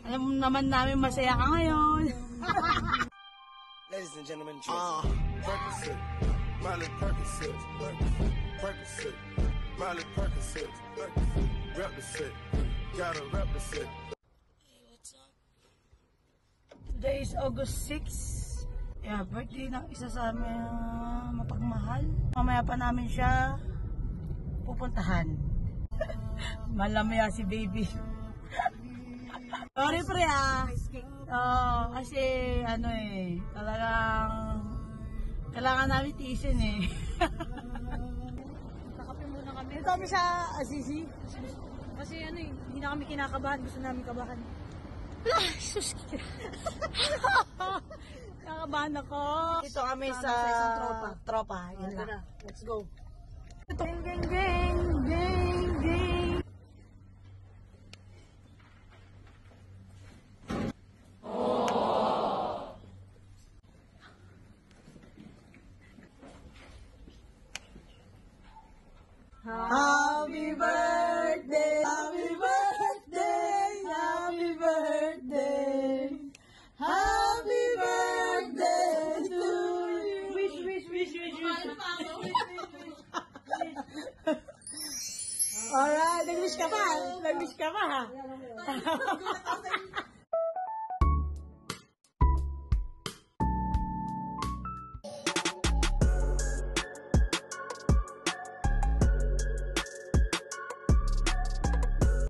Alam mo naman namin masaya ka ngayon. Ladies and gentlemen, Percocet, Miley Percocet, Percocet, Miley Percocet, represent, gotta represent. Hey, what's up? Today is August 6. Yeah, birthday ng isa sa amin mapagmahal. Mamaya pa namin siya pupuntahan. Malamaya si baby. Sorry pre kasi talagang kailangan namin tiisin Nakape muna kami. Ito kami sa Assisi. Kasi hindi na kami kinakabahan. Gusto namin kabahan. Sus. Kakabahan ako. Dito kami sa isang tropa. Yan Tara, lang. let's go. Gang, gang, gang, gang, gang. Happy birthday, happy birthday, happy birthday, happy birthday to you. Wish. Alright, nag-wish ka pa ha?